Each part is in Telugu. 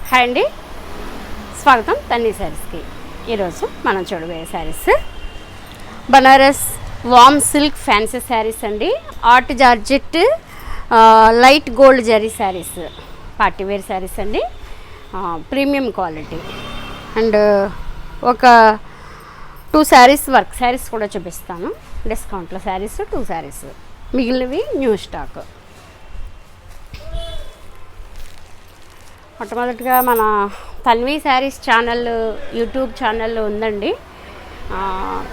హాయ్ అండి, స్వాగతం తన్ని శారీస్కి. ఈరోజు మనం చూడబోయే saris Banaras warm silk fancy saris అండి. Art georgette light gold zari saris, partywear saris అండి. Premium quality. అండ్ ఒక 2 శారీస్ వర్క్ శారీస్ కూడా చూపిస్తాను. డిస్కౌంట్లో శారీస్ 2 శారీస్, మిగిలినవి న్యూ స్టాక్. మొట్టమొదటిగా మన Tanvi saris channel YouTube channel ఉందండి.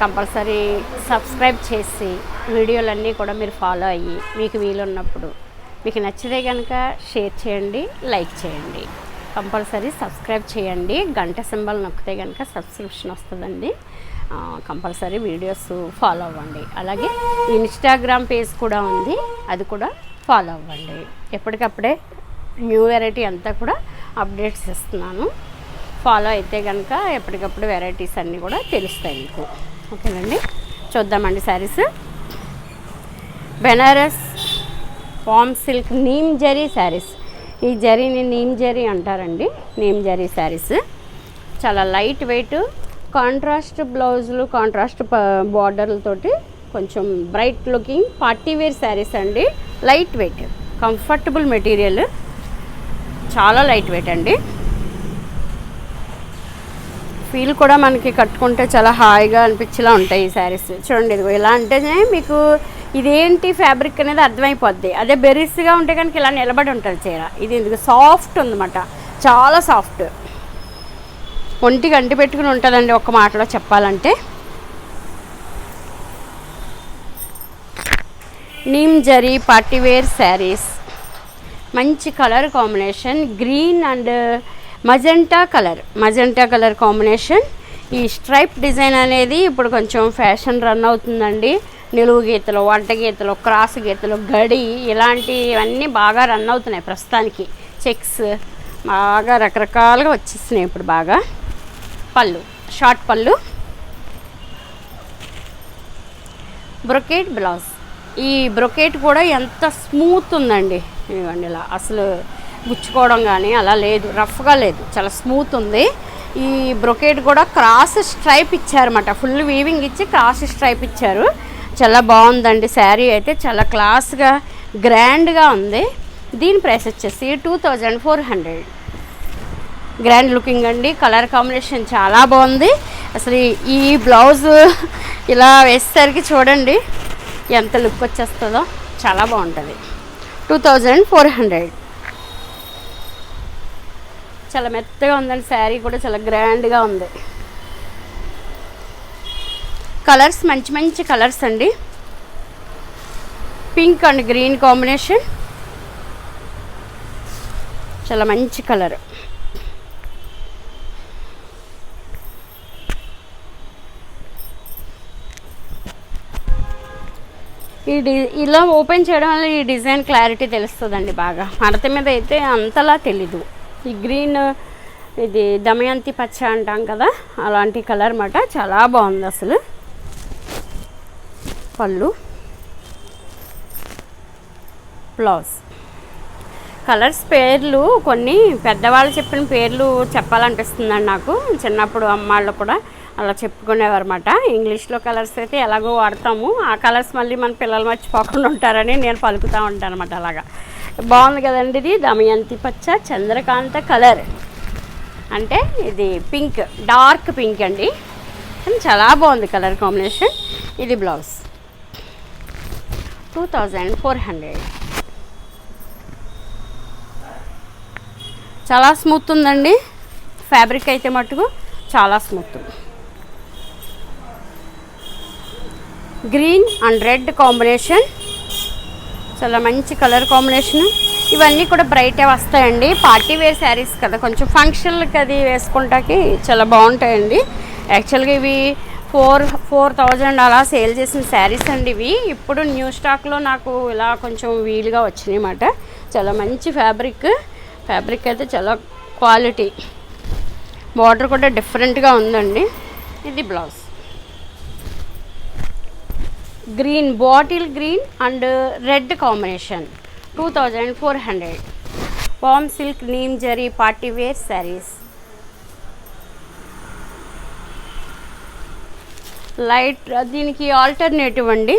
కంపల్సరీ సబ్స్క్రైబ్ చేసి వీడియోలన్నీ కూడా మీరు ఫాలో అయ్యి మీకు వీలున్నప్పుడు మీకు నచ్చితే కనుక షేర్ చేయండి, లైక్ చేయండి. కంపల్సరీ సబ్స్క్రైబ్ చేయండి. గంట సింబల్ నొక్కితే కనుక సబ్స్క్రిప్షన్ వస్తుందండి. కంపల్సరీ వీడియోస్ ఫాలో అవ్వండి. అలాగే ఇన్స్టాగ్రామ్ పేజ్ కూడా ఉంది, అది కూడా ఫాలో అవ్వండి. ఎప్పటికప్పుడే న్యూ వెరైటీ అంతా కూడా అప్డేట్స్ ఇస్తున్నాను. ఫాలో అయితే కనుక ఎప్పటికప్పుడు వెరైటీస్ అన్నీ కూడా తెలుస్తాయి మీకు. ఓకేనండి, చూద్దామండి శారీస్. బెనారస్ వామ్ సిల్క్ నీమ్ జరీ శారీస్. ఈ జరీని నీమ్ జరీ అంటారండి. నీమ్ జరీ శారీస్ చాలా లైట్ వెయిట్, కాంట్రాస్ట్ బ్లౌజులు, కాంట్రాస్ట్ బార్డర్లతోటి కొంచెం బ్రైట్ లుకింగ్ పార్టీవేర్ శారీస్ అండి. లైట్ వెయిట్, కంఫర్టబుల్ మెటీరియల్, చాలా లైట్ వెయిట్ అండి. ఫీల్ కూడా మనకి కట్టుకుంటే చాలా హాయిగా అనిపించేలా ఉంటాయి ఈ శారీస్. చూడండి, ఇదిగో ఇలా అంటేనే మీకు ఇదేంటి ఫ్యాబ్రిక్ అనేది అర్థమైపోద్ది. అదే బెర్రీస్గా ఉంటే కనుక ఇలా నిలబడి ఉంటుంది చీర. ఇది ఇదిగో సాఫ్ట్ ఉందన్నమాట, చాలా సాఫ్ట్, ఒంటికి అంటి పెట్టుకుని ఉంటుందండి ఒక్క మాటలో చెప్పాలంటే. నీమ్ జరీ పార్టీవేర్ శారీస్, మంచి colour combination, green and magenta colour combination. ఈ స్ట్రైప్ డిజైన్ అనేది ఇప్పుడు కొంచెం ఫ్యాషన్ రన్ అవుతుందండి. నిలువు గీతలు, వంట గీతలు, క్రాస్ గీతలు, గడి ఇలాంటివన్నీ బాగా రన్ అవుతున్నాయి ప్రస్తుతానికి. చెక్స్ బాగా రకరకాలుగా వచ్చేస్తున్నాయి ఇప్పుడు బాగా. పళ్ళు షార్ట్ పళ్ళు, బ్రొకేట్ బ్లౌజ్. ఈ బ్రొకేట్ కూడా ఎంత స్మూత్ ఉందండి. ఇవ్వండి, ఇలా అసలు గుచ్చుకోవడం కానీ అలా లేదు, రఫ్గా లేదు, చాలా స్మూత్ ఉంది. ఈ బ్రొకేట్ కూడా క్రాస్ స్ట్రైప్ ఇచ్చారన్నమాట. ఫుల్ వీవింగ్ ఇచ్చి క్రాస్ స్ట్రైప్ ఇచ్చారు. చాలా బాగుందండి శారీ అయితే, చాలా క్లాస్గా గ్రాండ్గా ఉంది. దీని ప్రైస్ వచ్చేసి 2400. గ్రాండ్ లుకింగ్ అండి. కలర్ కాంబినేషన్ చాలా బాగుంది. అసలు ఈ బ్లౌజ్ ఇలా వేసేసరికి చూడండి ఎంత లుక్ వచ్చేస్తుందో, చాలా బాగుంటుంది. 2400. చాలా మెత్తగా ఉందండి శారీ కూడా, చాలా గ్రాండ్గా ఉంది. కలర్స్ మంచి మంచి కలర్స్ అండి. పింక్ అండ్ గ్రీన్ కాంబినేషన్, చాలా మంచి కలర్. ఇలా ఓపెన్ చేయడం వల్ల ఈ డిజైన్ క్లారిటీ తెలుస్తుందండి బాగా. మడత మీద అయితే అంతలా తెలీదు. ఈ గ్రీన్, ఇది దమయంతి పచ్చ అంటాం కదా, అలాంటి కలర్ అన్నమాట. చాలా బాగుంది అసలు. పళ్ళు, బ్లౌజ్. కలర్స్ పేర్లు కొన్ని పెద్దవాళ్ళు చెప్పిన పేర్లు చెప్పాలనిపిస్తుందండి నాకు. చిన్నప్పుడు అమ్మాళ్ళు కూడా అలా చెప్పుకునేవారన్నమాట. ఇంగ్లీష్లో కలర్స్ అయితే ఎలాగో వాడతాము, ఆ కలర్స్ మళ్ళీ మన పిల్లలు మర్చిపోకుండా ఉంటారని నేను పలుకుతూ ఉంటాను అనమాట. అలాగా బాగుంది కదండి. ఇది దమయంతి పచ్చ చంద్రకాంత కలర్ అంటే ఇది పింక్, డార్క్ పింక్ అండి. కానీ చాలా బాగుంది కలర్ కాంబినేషన్. ఇది బ్లౌజ్ 2400. చాలా స్మూత్ ఉందండి ఫ్యాబ్రిక్ అయితే మట్టుకు, చాలా smooth. Green and red combination, చాలా మంచి కలర్ కాంబినేషన్. ఇవన్నీ కూడా బ్రైటే వస్తాయండి. పార్టీ వేర్ శారీస్ కదా, కొంచెం ఫంక్షన్లకి అది వేసుకుంటాకి చాలా బాగుంటాయండి. యాక్చువల్గా ఇవి 4000 అలా సేల్ చేసిన శారీస్ అండి ఇవి. ఇప్పుడు న్యూ స్టాక్లో నాకు ఇలా కొంచెం వీలుగా వచ్చినాయి అన్నమాట. చాలా మంచి ఫ్యాబ్రిక్ అయితే చాలా క్వాలిటీ. బార్డర్ కూడా డిఫరెంట్గా ఉందండి. ఇది blouse green, bottle green and red combination 2400. Warm silk neem zari party wear saris. Light దీనికి ఆల్టర్నేటివ్ అండి,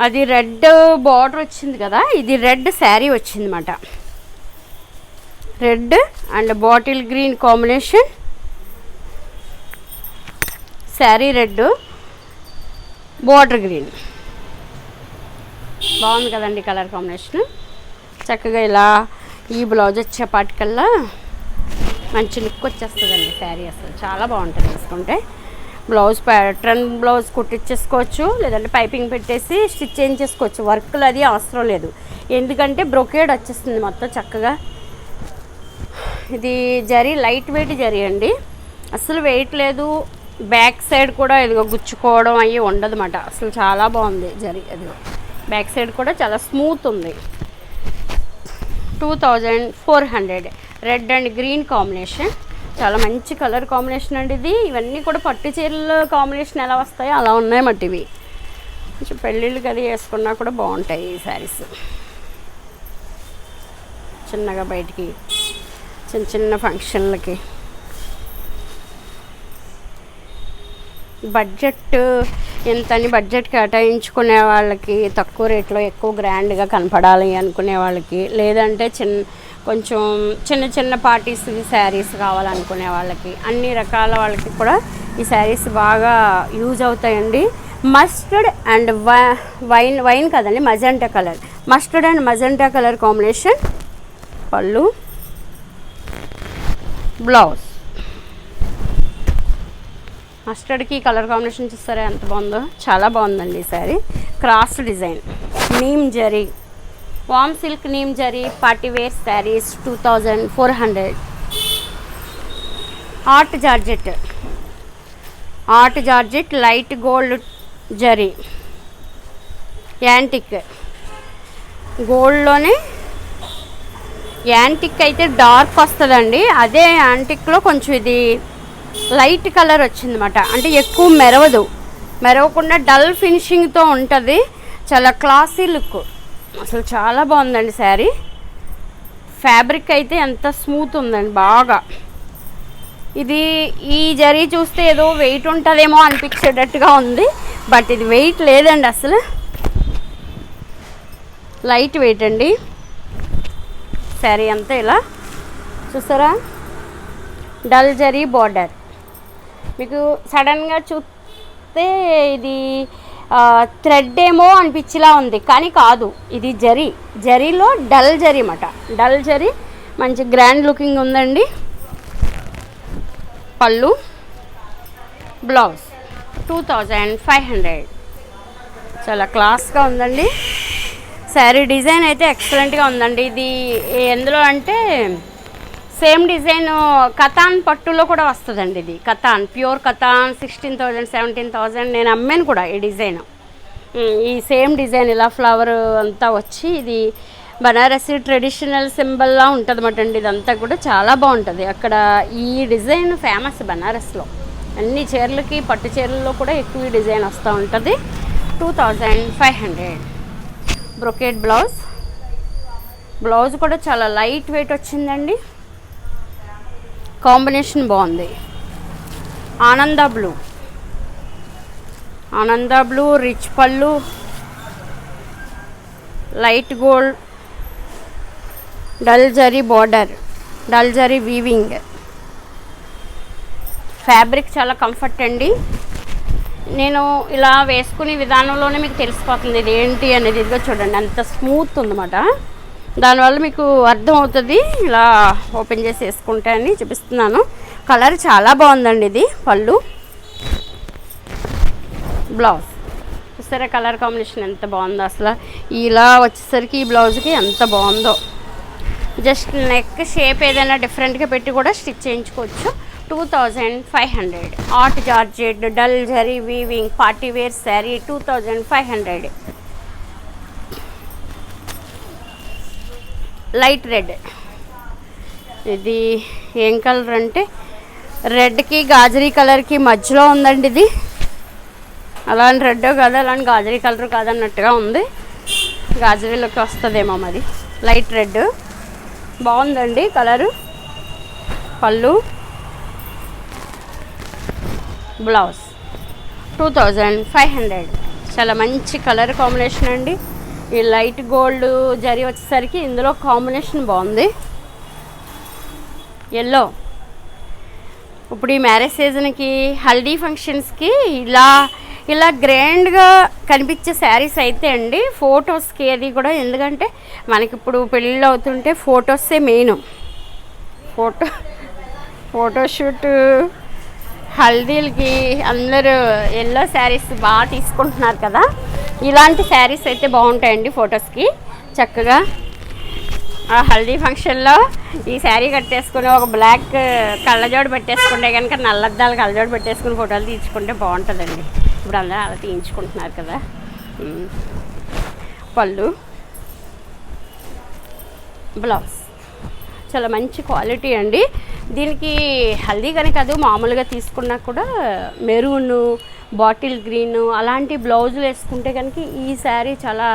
అది రెడ్ బార్డర్ వచ్చింది కదా, ఇది రెడ్ శారీ వచ్చిందన్నమాట. Red and bottle green combination sari, red border green. బాగుంది కదండి కలర్ కాంబినేషన్. చక్కగా ఇలా ఈ బ్లౌజ్ వచ్చేపాటికల్లా మంచి లుక్ వచ్చేస్తుందండి శారీ. అసలు చాలా బాగుంటుంది వేసుకుంటే. బ్లౌజ్ ప్యాటర్న్ బ్లౌజ్ కుట్టించేసుకోవచ్చు, లేదంటే పైపింగ్ పెట్టేసి స్టిచ్ చేయించేసుకోవచ్చు. వర్క్లు అది అవసరం లేదు, ఎందుకంటే బ్రొకేడ్ వచ్చేస్తుంది మొత్తం చక్కగా. ఇది జరీ లైట్ వెయిట్ జరీ అండి, అసలు వెయిట్ లేదు. బ్యాక్ సైడ్ కూడా ఇదిగో గుచ్చుకోవడం అయ్యి ఉండదు అన్నమాట. అసలు చాలా బాగుంది జరీ. అది బ్యాక్ సైడ్ కూడా చాలా స్మూత్ ఉంది. 2400. రెడ్ అండ్ గ్రీన్ కాంబినేషన్, చాలా మంచి కలర్ కాంబినేషన్ అండి ఇది. ఇవన్నీ కూడా పట్టు చీరల కాంబినేషన్ ఎలా వస్తాయో అలా ఉన్నాయన్నమాట ఇవి. కొంచెం పెళ్ళిళ్ళకి అది వేసుకున్నా కూడా బాగుంటాయి ఈ శారీస్. చిన్నగా బయటికి చిన్న చిన్న ఫంక్షన్లకి. బడ్జెట్ ఎంతని బడ్జెట్ కేటాయించుకునే వాళ్ళకి, తక్కువ రేట్లో ఎక్కువ గ్రాండ్గా కనపడాలి అనుకునే వాళ్ళకి, లేదంటే కొంచెం చిన్న చిన్న పార్టీస్ శారీస్ కావాలనుకునే వాళ్ళకి, అన్ని రకాల వాళ్ళకి కూడా ఈ శారీస్ బాగా యూజ్ అవుతాయండి. మస్టర్డ్ అండ్ వైన్ కదండి, magenta colour. Mustard and magenta colour combination పళ్ళు, బ్లౌజ్. మస్టర్డ్కి కలర్ కాంబినేషన్ చూస్తారా ఎంత బాగుందో, చాలా బాగుందండి ఈ sari. Cross design neem zari, warm silk neem zari party wear saris 2400. Art georgette light gold zari, antique గోల్డ్లోనే. యాంటిక్ అయితే డార్క్ వస్తుందండి, అదే యాంటిక్లో కొంచెం ఇది లైట్ కలర్ వచ్చిందన్నమాట. అంటే ఎక్కువ మెరవకుండా డల్ ఫినిషింగ్తో ఉంటుంది. చాలా క్లాసీ లుక్, అసలు చాలా బాగుందండి శారీ. ఫ్యాబ్రిక్ అయితే ఎంత స్మూత్ ఉందండి బాగా. ఇది ఈ జరీ చూస్తే ఏదో వెయిట్ ఉంటుందేమో అనిపించేటట్టుగా ఉంది, బట్ ఇది వెయిట్ లేదండి అసలు. లైట్ వెయిట్ అండి శారీ అంతా. ఇలా చూసారా, డల్ జరీ బార్డర్. మీకు సడన్గా చూస్తే ఇది థ్రెడ్ ఏమో అనిపించేలా ఉంది, కానీ కాదు, ఇది జరీలో డల్ జరీ అన్నమాట. డల్ జరీ మంచి గ్రాండ్ లుకింగ్ ఉందండి. పళ్ళు, బ్లౌజ్ 2500. చాలా క్లాస్గా ఉందండి శారీ. డిజైన్ అయితే ఎక్సలెంట్గా ఉందండి. ఇది ఎందులో అంటే సేమ్ డిజైన్ కతాన్ పట్టులో కూడా వస్తుందండి. ఇది కతాన్, ప్యూర్ కతాన్ 16,000 17,000 నేను అమ్మాను కూడా ఈ డిజైన్. ఈ సేమ్ డిజైన్ ఇలా ఫ్లవర్ అంతా వచ్చి, ఇది బనారసి ట్రెడిషనల్ సింబల్లా ఉంటుంది అన్నమాట అండి. ఇదంతా కూడా చాలా బాగుంటుంది. అక్కడ ఈ డిజైన్ ఫేమస్ బనారస్లో. అన్ని చీరలకి, పట్టు చీరల్లో కూడా ఎక్కువ డిజైన్ వస్తూ ఉంటుంది. 2500. బ్రొకేట్ బ్లౌజ్ కూడా చాలా లైట్ వెయిట్ వచ్చిందండి. కాంబినేషన్ బాగుంది. ఆనంద బ్లూ రిచ్ పళ్ళు, light gold, dull zari border, dull zari weaving. Fabric చాలా కంఫర్ట్ అండి. నేను ఇలా వేసుకునే విధానంలోనే మీకు తెలిసిపోతుంది ఇది ఏంటి అనేది. ఇదిగో చూడండి ఎంత స్మూత్ ఉందన్నమాట. దానివల్ల మీకు అర్థం అవుతుంది. ఇలా ఓపెన్ చేసి వేసుకుంటే అని చూపిస్తున్నాను. కలర్ చాలా బాగుందండి ఇది. పళ్ళు, బ్లౌజ్ చూసారా కలర్ కాంబినేషన్ ఎంత బాగుందో అసలు. ఇలా వచ్చేసరికి ఈ బ్లౌజ్కి ఎంత బాగుందో. జస్ట్ నెక్ షేప్ ఏదైనా డిఫరెంట్గా పెట్టి కూడా స్టిచ్ చేయించుకోవచ్చు. 2500. Art georgette dull zari weaving party wear sari 2500. Light red. ఇది ఏం కలర్ అంటే రెడ్కి గాజరీ కలర్కి మధ్యలో ఉందండి ఇది. అలాంటి రెడ్ కాదు, అలాంటి గాజరీ కలర్ కాదన్నట్టుగా ఉంది. గాజరీలోకి వస్తుందేమో మరి. లైట్ రెడ్ బాగుందండి కలరు. పళ్ళు, బ్లౌజ్ 2500. చాలా మంచి కలర్ కాంబినేషన్ అండి. ఈ లైట్ గోల్డ్ జరీ వచ్చేసరికి ఇందులో కాంబినేషన్ బాగుంది. ఎల్లో. ఇప్పుడు ఈ మ్యారేజ్ సీజన్కి, హల్దీ ఫంక్షన్స్కి ఇలా గ్రాండ్గా కనిపించే శారీస్ అయితే అండి ఫొటోస్కి అది కూడా. ఎందుకంటే మనకి ఇప్పుడు పెళ్ళిళ్ళు అవుతుంటే ఫొటోసే మెయిన్. ఫోటోషూట్, హల్దీలకి అందరూ ఎల్లో శారీస్ బాగా తీసుకుంటున్నారు కదా. ఇలాంటి శారీస్ అయితే బాగుంటాయండి ఫొటోస్కి. చక్కగా ఆ హల్దీ ఫంక్షన్లో ఈ శారీ కట్టేసుకుని ఒక బ్లాక్ కళ్ళజోడు పెట్టేసుకుంటే కనుక, నల్లద్దాలు కళ్ళజోడు పెట్టేసుకుని ఫోటోలు తీయించుకుంటే బాగుంటుందండి. ఇప్పుడు అందరూ అలా తీయించుకుంటున్నారు కదా. పళ్ళు, బ్లౌజ్ చాలా మంచి క్వాలిటీ అండి. దీనికి హల్దీ కనుక కాదు, మామూలుగా తీసుకున్నా కూడా మెరూన్, బాటిల్ గ్రీన్ అలాంటి బ్లౌజులు వేసుకుంటే కనుక ఈ శారీ చాలా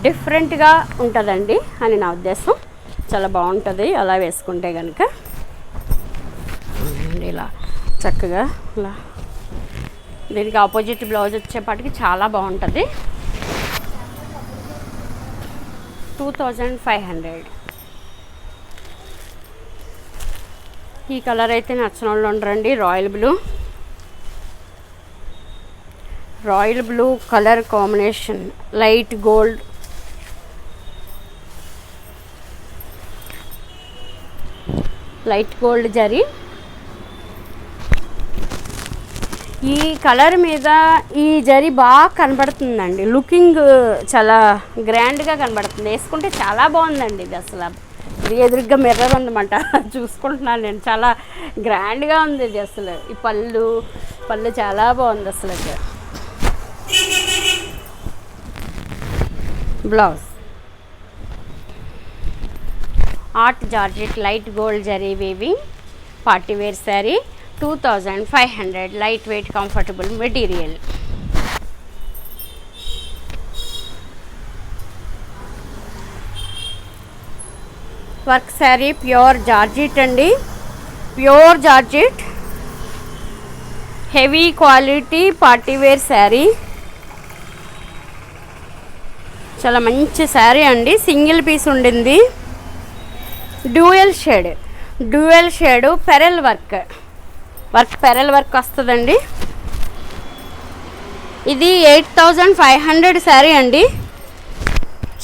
డిఫరెంట్గా ఉంటుందండి అని నా ఉద్దేశం. చాలా బాగుంటుంది అలా వేసుకుంటే కనుక. ఇలా చక్కగా ఇలా దీనికి ఆపోజిట్ బ్లౌజ్ వచ్చేపాటికి చాలా బాగుంటుంది. 2500. ఈ కలర్ అయితే నచ్చిన వాళ్ళు ఉండరండి. Royal blue colour combination, light gold, zari. ఈ కలర్ మీద ఈ జరీ బాగా కనబడుతుందండి. లుకింగ్ చాలా గ్రాండ్గా కనబడుతుంది. వేసుకుంటే చాలా బాగుందండి. ఇది అసలు ఇది ఎదురుగ్గా మిర్రర్ ఉందన్నమాట, చూసుకుంటున్నాను నేను. చాలా గ్రాండ్గా ఉంది ఇది అసలు. ఈ పళ్ళు చాలా బాగుంది అసలు. Blouse art georgette light gold zari weaving party wear sari. 2500. Light weight comfortable material. Work sari, pure georgette అండి. Pure georgette, heavy quality party wear sari. చాలా మంచి శారీ అండి. సింగిల్ పీస్ ఉండింది. డ్యూయల్ షేడ్ పెరల్ వర్క్ వస్తుందండి. ఇది 8500 శారీ అండి.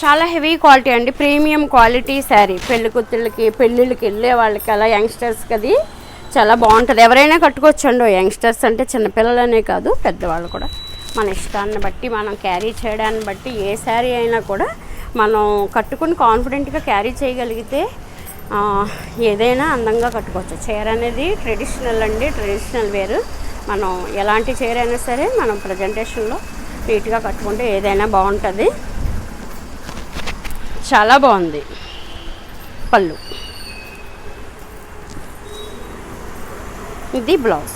చాలా హెవీ క్వాలిటీ అండి. Premium quality sari. పెళ్ళిళ్ళకి వెళ్ళే వాళ్ళకి, అలా యంగ్స్టర్స్కి అది చాలా బాగుంటుంది. ఎవరైనా కట్టుకోవచ్చండి. యంగ్స్టర్స్ అంటే చిన్నపిల్లలనే కాదు, పెద్దవాళ్ళు కూడా. మన ఇష్టాన్ని బట్టి, మనం క్యారీ చేయడాన్ని బట్టి ఏ శారీ అయినా కూడా మనం కట్టుకుని కాన్ఫిడెంట్గా క్యారీ చేయగలిగితే ఏదైనా అందంగా కట్టుకోవచ్చు. చీర అనేది ట్రెడిషనల్ అండి, ట్రెడిషనల్ వేరు. మనం ఎలాంటి చీర అయినా సరే మనం ప్రజెంటేషన్లో నీట్గా కట్టుకుంటే ఏదైనా బాగుంటుంది. చాలా బాగుంది. పళ్ళు, ఇది బ్లౌజ్.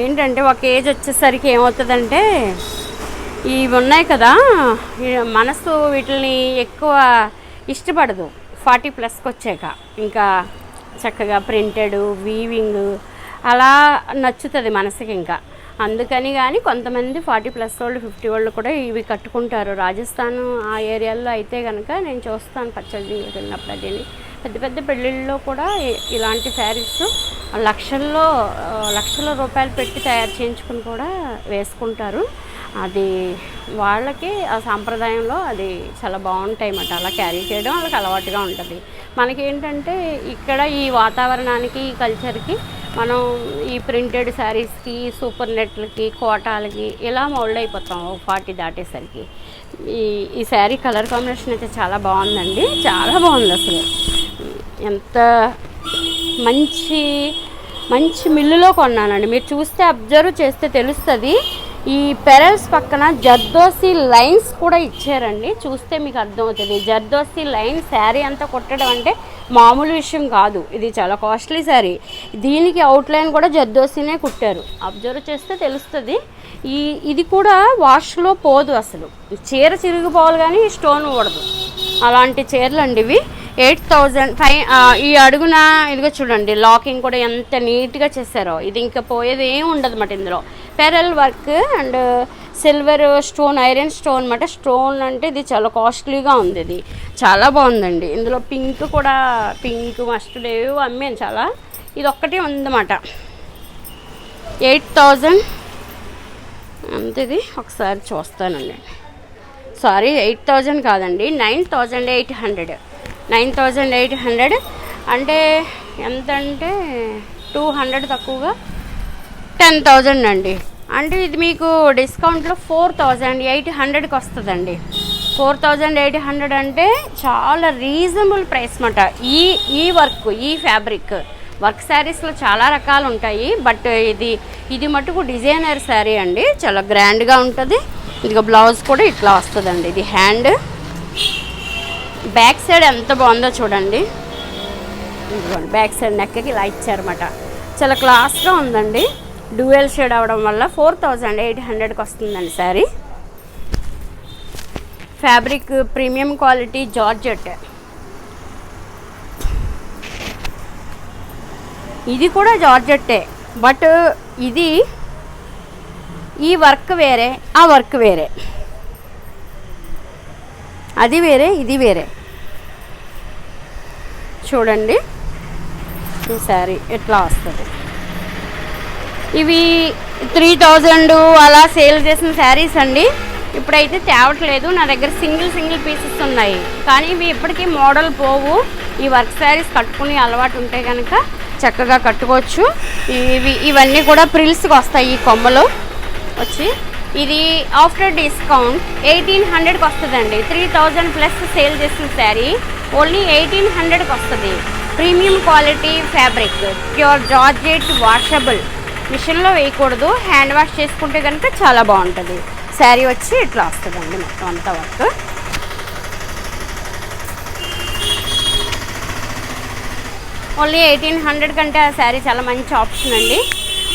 ఏంటంటే ఒక ఏజ్ వచ్చేసరికి ఏమవుతుందంటే, ఇవి ఉన్నాయి కదా, మనసు వీటిని ఎక్కువ ఇష్టపడదు. 40+ వచ్చాక ఇంకా చక్కగా ప్రింటెడ్, వీవింగ్ అలా నచ్చుతుంది మనసుకి. ఇంకా అందుకని కానీ కొంతమంది 40+ వాళ్ళు, 50 వాళ్ళు కూడా ఇవి కట్టుకుంటారు. రాజస్థాన్ ఆ ఏరియాలో అయితే కనుక నేను చూస్తాను, పర్చేజింగ్కి వెళ్ళినప్పుడు అదేని పెద్ద పెళ్ళిళ్ళలో కూడా ఇలాంటి శారీస్ లక్షల రూపాయలు పెట్టి తయారు చేయించుకుని కూడా వేసుకుంటారు. అది వాళ్ళకి ఆ సాంప్రదాయంలో అది చాలా బాగుంటాయి అన్నమాట. అలా క్యారీ చేయడం వాళ్ళకి అలవాటుగా ఉంటుంది. మనకేంటంటే ఇక్కడ ఈ వాతావరణానికి, ఈ కల్చర్కి మనం ఈ ప్రింటెడ్ శారీస్కి, సూపర్ నెట్లకి, కోటాలకి ఇలా మోల్డ్ అయిపోతాం 40 దాటేసరికి. ఈ శారీ కలర్ కాంబినేషన్ అయితే చాలా బాగుందండి. చాలా బాగుంది అసలు. ఎంత మంచి మిల్లులో కొన్నానండి. మీరు చూస్తే, అబ్జర్వ్ చేస్తే తెలుస్తుంది. ఈ పెరల్స్ పక్కన జర్దోసి లైన్స్ కూడా ఇచ్చారండి. చూస్తే మీకు అర్థమవుతుంది. జర్దోసి లైన్ శారీ అంతా కుట్టడం అంటే మామూలు విషయం కాదు. ఇది చాలా కాస్ట్లీ శారీ. దీనికి అవుట్లైన్ కూడా జర్దోసినే కుట్టారు. అబ్జర్వ్ చేస్తే తెలుస్తుంది. ఇది కూడా వాష్లో పోదు అసలు. చీర చిరిగిపోవాలి కానీ స్టోన్ ఊడదు. అలాంటి చీరలు అండి ఇవి. 8,000 ఈ అడుగున ఇదిగో చూడండి, లాకింగ్ కూడా ఎంత నీట్గా చేశారో. ఇది ఇంకా పోయేది ఏం ఉండదు అన్నమాట. ఇందులో pearl work and silver stone, iron stone అన్నమాట. స్టోన్ అంటే ఇది చాలా కాస్ట్లీగా ఉంది. ఇది చాలా బాగుందండి. ఇందులో పింక్ కూడా, పింక్ మస్టర్డ్ ఏవో అమ్మాను చాలా. ఇది ఒక్కటే ఉందన్నమాట. 8,000 అంతది. ఒకసారి చూస్తానండి. సారీ, 8,000 కాదండి, 9,800. 9,800 అంటే ఎంత అంటే 200 తక్కువగా 10,000 అండి. అంటే ఇది మీకు డిస్కౌంట్లో 4,800కి వస్తుందండి. 4,800 అంటే చాలా రీజనబుల్ ప్రైస్ అన్నమాట. ఈ వర్క్, ఈ ఫ్యాబ్రిక్ వర్క్ శారీస్లో చాలా రకాలు ఉంటాయి, బట్ ఇది మటుకు డిజైనర్ శారీ అండి. చాలా గ్రాండ్గా ఉంటుంది. ఇదిగో బ్లౌజ్ కూడా ఇట్లా వస్తుందండి. ఇది హ్యాండ్, బ్యాక్ సైడ్ ఎంత బాగుందో చూడండి. ఇదిగోండి బ్యాక్ సైడ్ నెక్కి ఇలా ఇచ్చారన్నమాట. చాలా క్లాస్గా ఉందండి. డ్యూయల్ షేడ్ అవ్వడం వల్ల 4,800కి వస్తుందండి sari. Fabric premium quality georgette. ఇది కూడా జార్జెట్టే, బట్ ఇది ఈ వర్క్ వేరే, ఆ వర్క్ వేరే, అది వేరే, ఇది వేరే. చూడండి ఈ శారీ ఎట్లా వస్తుంది. ఇవి 3,000 అలా సేల్ చేసిన శారీస్ అండి. ఇప్పుడైతే తేవట్లేదు, నా దగ్గర సింగిల్ పీసెస్ ఉన్నాయి. కానీ ఇవి ఇప్పటికీ మోడల్ పోవు. ఈ వర్క్ శారీస్ కట్టుకుని అలవాటు ఉంటే కనుక చక్కగా కట్టుకోవచ్చు. ఇవన్నీ కూడా ప్రిల్స్కి వస్తాయి. ఈ కొమ్మలు వచ్చి ఇది ఆఫ్టర్ డిస్కౌంట్ 1,800కి వస్తుందండి. 3,000 ప్లస్ సేల్ చేసిన శారీ ఓన్లీ 1,800కి వస్తుంది. Premium quality fabric, pure georgette, washable, మిషన్లో వేయకూడదు, హ్యాండ్ వాష్ చేసుకుంటే కనుక చాలా బాగుంటుంది. శారీ వచ్చి ఇట్లా వస్తుందండి మొత్తం అంతా వర్క్. ఓన్లీ 1,800 కంటే ఆ శారీ చాలా మంచి ఆప్షన్ అండి.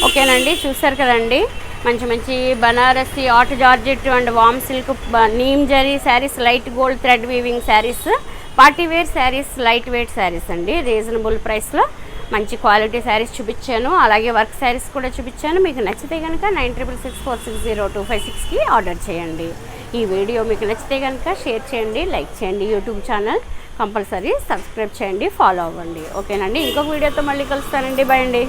ఓకేనండి, చూసారు కదండి. మంచి Banarasi, art georgette and warm silk, neem zari saris, light gold thread weaving saris, party wear saris, light weight saris అండి. రీజనబుల్ ప్రైస్లో మంచి క్వాలిటీ శారీస్ చూపించాను. అలాగే వర్క్ శారీస్ కూడా చూపించాను. మీకు నచ్చితే కనుక 9666460256కి ఆర్డర్ చేయండి. ఈ వీడియో మీకు నచ్చితే కనుక షేర్ చేయండి, లైక్ చేయండి. యూట్యూబ్ ఛానల్ కంపల్సరీ సబ్స్క్రైబ్ చేయండి, ఫాలో అవ్వండి. ఓకేనండి, ఇంకొక వీడియోతో మళ్ళీ కలుస్తానండి. బాయ్ అండి.